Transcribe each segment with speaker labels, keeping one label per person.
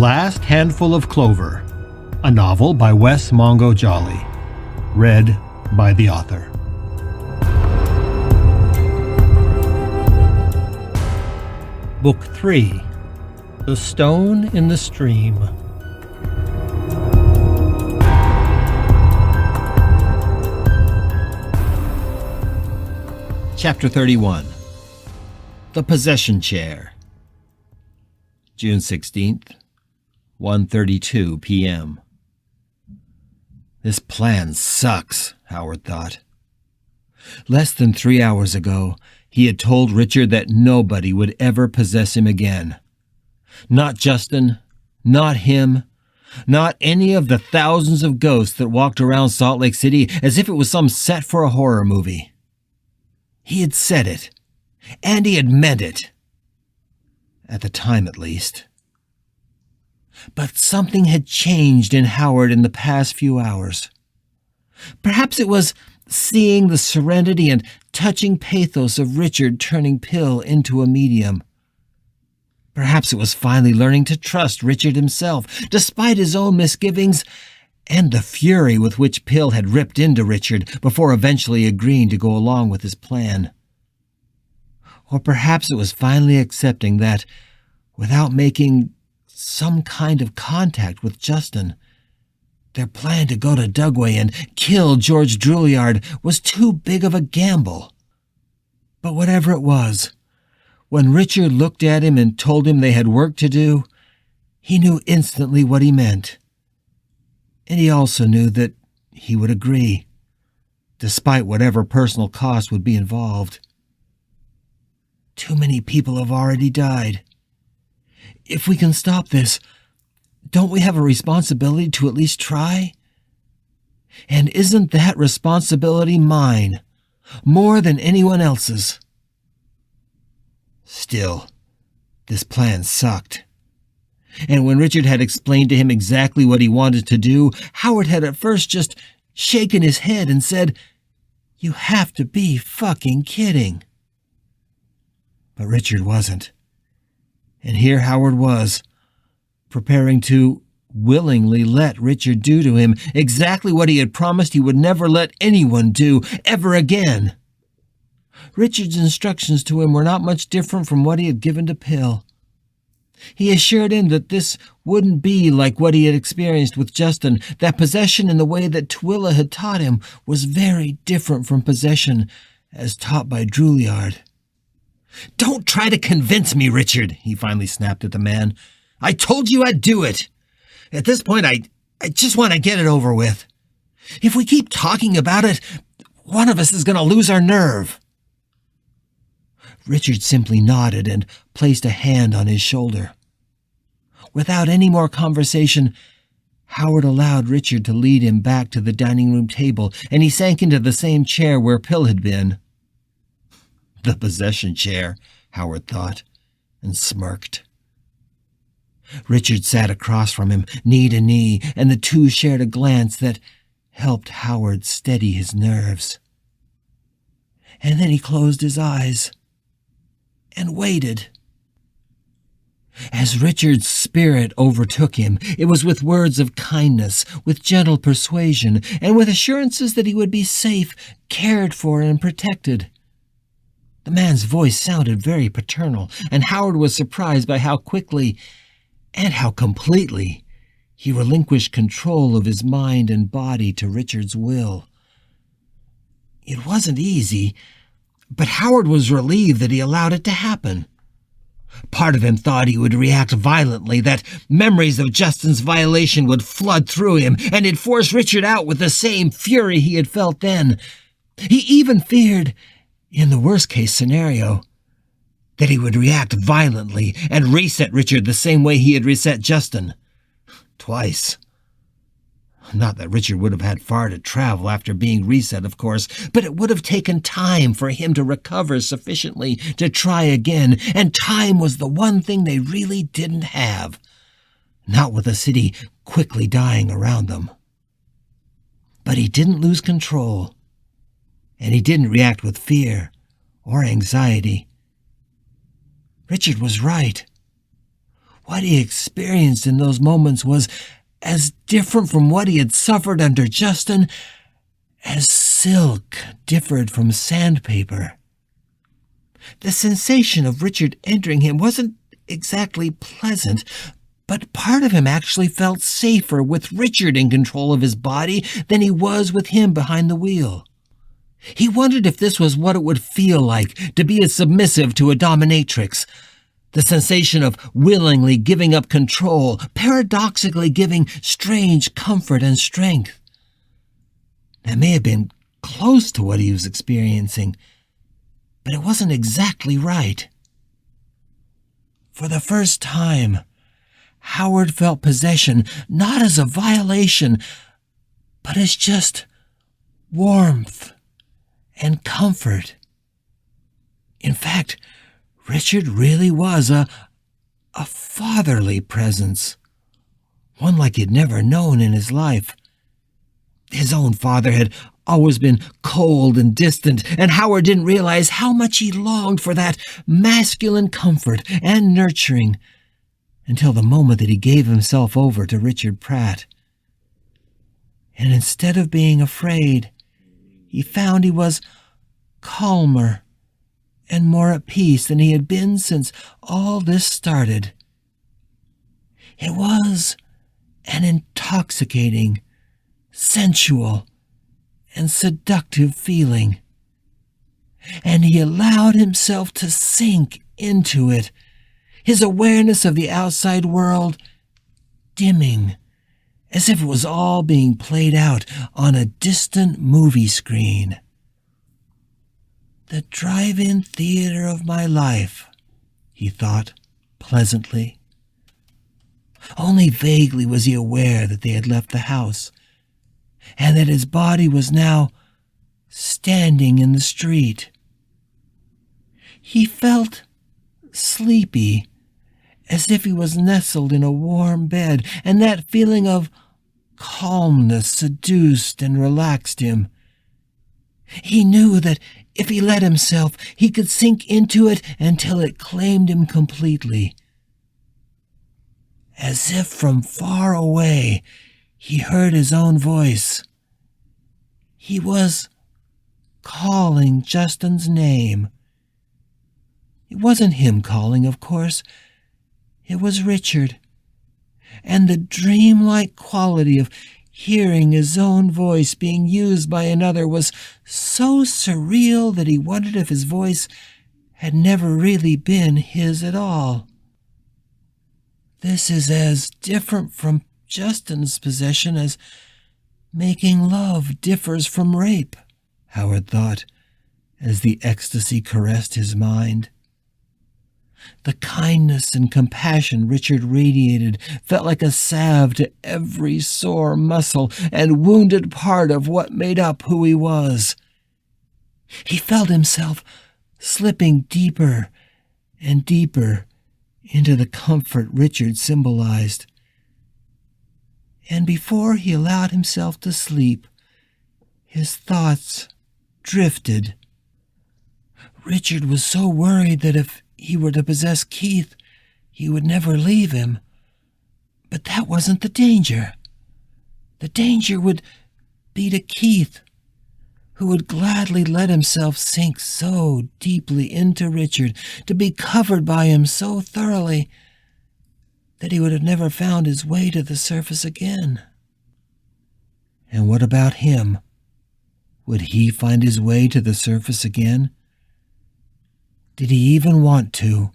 Speaker 1: Last Handful of Clover, a novel by Wess Mongo Jolley, read by the author. Book 3, The Stone in the Stream.
Speaker 2: Chapter 31. The Possession Chair. June 16th, 1:32 p.m. This plan sucks, Howard thought. Less than 3 hours ago, he had told Richard that nobody would ever possess him again. Not Justin, not him, not any of the thousands of ghosts that walked around Salt Lake City as if it was some set for a horror movie. He had said it, and he had meant it. At the time, at least. But something had changed in Howard in the past few hours. Perhaps it was seeing the serenity and touching pathos of Richard turning Pill into a medium. Perhaps it was finally learning to trust Richard himself, despite his own misgivings and the fury with which Pill had ripped into Richard before eventually agreeing to go along with his plan. Or perhaps it was finally accepting that, without making some kind of contact with Justin, their plan to go to Dugway and kill George Drouillard was too big of a gamble. But whatever it was, when Richard looked at him and told him they had work to do, he knew instantly what he meant. And he also knew that he would agree, despite whatever personal cost would be involved. Too many people have already died. If we can stop this, don't we have a responsibility to at least try? And isn't that responsibility mine, more than anyone else's? Still, this plan sucked. And when Richard had explained to him exactly what he wanted to do, Howard had at first just shaken his head and said, "You have to be fucking kidding." But Richard wasn't. And here Howard was, preparing to willingly let Richard do to him exactly what he had promised he would never let anyone do ever again. Richard's instructions to him were not much different from what he had given to Pill. He assured him that this wouldn't be like what he had experienced with Justin, that possession in the way that Twila had taught him was very different from possession as taught by Drouillard. "Don't try to convince me, Richard," he finally snapped at the man. "I told you I'd do it. At this point, I just want to get it over with. If we keep talking about it, one of us is going to lose our nerve." Richard simply nodded and placed a hand on his shoulder. Without any more conversation, Howard allowed Richard to lead him back to the dining room table, and he sank into the same chair where Pill had been. The possession chair, Howard thought, and smirked. Richard sat across from him, knee to knee, and the two shared a glance that helped Howard steady his nerves. And then he closed his eyes and waited. As Richard's spirit overtook him, it was with words of kindness, with gentle persuasion, and with assurances that he would be safe, cared for, and protected. The man's voice sounded very paternal, and Howard was surprised by how quickly, and how completely, he relinquished control of his mind and body to Richard's will. It wasn't easy, but Howard was relieved that he allowed it to happen. Part of him thought he would react violently, that memories of Justin's violation would flood through him, and he'd force Richard out with the same fury he had felt then. He even feared, in the worst-case scenario, that he would react violently and reset Richard the same way he had reset Justin. Twice. Not that Richard would have had far to travel after being reset, of course, but it would have taken time for him to recover sufficiently to try again, and time was the one thing they really didn't have. Not with the city quickly dying around them. But he didn't lose control. And he didn't react with fear or anxiety. Richard was right. What he experienced in those moments was as different from what he had suffered under Justin as silk differed from sandpaper. The sensation of Richard entering him wasn't exactly pleasant, but part of him actually felt safer with Richard in control of his body than he was with him behind the wheel. He wondered if this was what it would feel like to be as submissive to a dominatrix. The sensation of willingly giving up control, paradoxically giving strange comfort and strength. That may have been close to what he was experiencing, but it wasn't exactly right. For the first time, Howard felt possession not as a violation, but as just warmth and comfort. In fact, Richard really was a fatherly presence, one like he'd never known in his life. His own father had always been cold and distant, and Howard didn't realize how much he longed for that masculine comfort and nurturing until the moment that he gave himself over to Richard Pratt. And instead of being afraid, he found he was calmer and more at peace than he had been since all this started. It was an intoxicating, sensual, and seductive feeling, and he allowed himself to sink into it, his awareness of the outside world dimming, as if it was all being played out on a distant movie screen. The drive-in theater of my life, he thought pleasantly. Only vaguely was he aware that they had left the house, and that his body was now standing in the street. He felt sleepy, as if he was nestled in a warm bed, and that feeling of calmness seduced and relaxed him. He knew that if he let himself, he could sink into it until it claimed him completely. As if from far away, he heard his own voice. He was calling Justin's name. It wasn't him calling, of course. It was Richard. And the dreamlike quality of hearing his own voice being used by another was so surreal that he wondered if his voice had never really been his at all. This is as different from Justin's possession as making love differs from rape, Howard thought, as the ecstasy caressed his mind. The kindness and compassion Richard radiated felt like a salve to every sore muscle and wounded part of what made up who he was. He felt himself slipping deeper and deeper into the comfort Richard symbolized. And before he allowed himself to sleep, his thoughts drifted. Richard was so worried that if he were to possess Keith, he would never leave him. But that wasn't the danger. The danger would be to Keith, who would gladly let himself sink so deeply into Richard, to be covered by him so thoroughly that he would have never found his way to the surface again. And what about him? Would he find his way to the surface again? Did he even want to?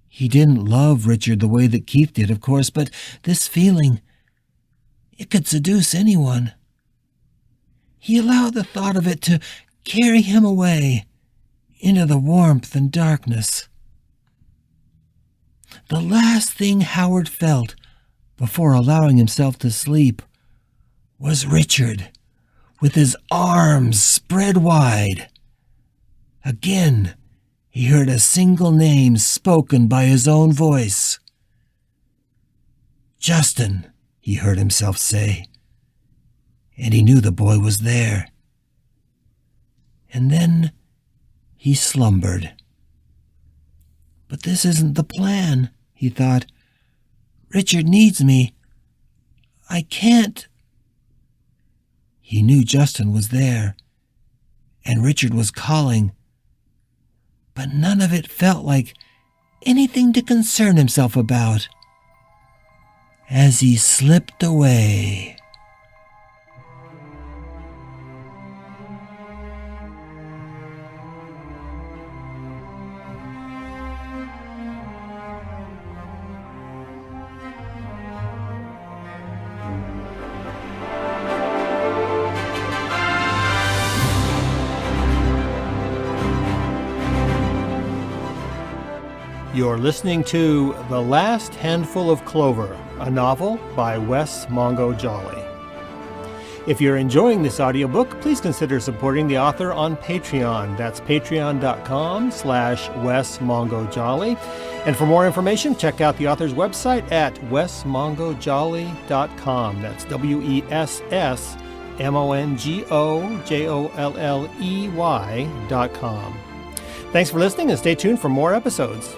Speaker 2: He didn't love Richard the way that Keith did, of course, but this feeling, it could seduce anyone. He allowed the thought of it to carry him away into the warmth and darkness. The last thing Howard felt before allowing himself to sleep was Richard, with his arms spread wide. Again, he heard a single name spoken by his own voice. Justin, he heard himself say, and he knew the boy was there. And then he slumbered. But this isn't the plan. He thought, "Richard needs me. I can't." He knew Justin was there, and Richard was calling, but none of it felt like anything to concern himself about. As he slipped away.
Speaker 1: You're listening to The Last Handful of Clover, a novel by Wess Mongo Jolley. If you're enjoying this audiobook, please consider supporting the author on Patreon. That's patreon.com/Wess Mongo Jolley. And for more information, check out the author's website at wessmongojolley.com. That's WESSMONGOJOLLEY.com. Thanks for listening and stay tuned for more episodes.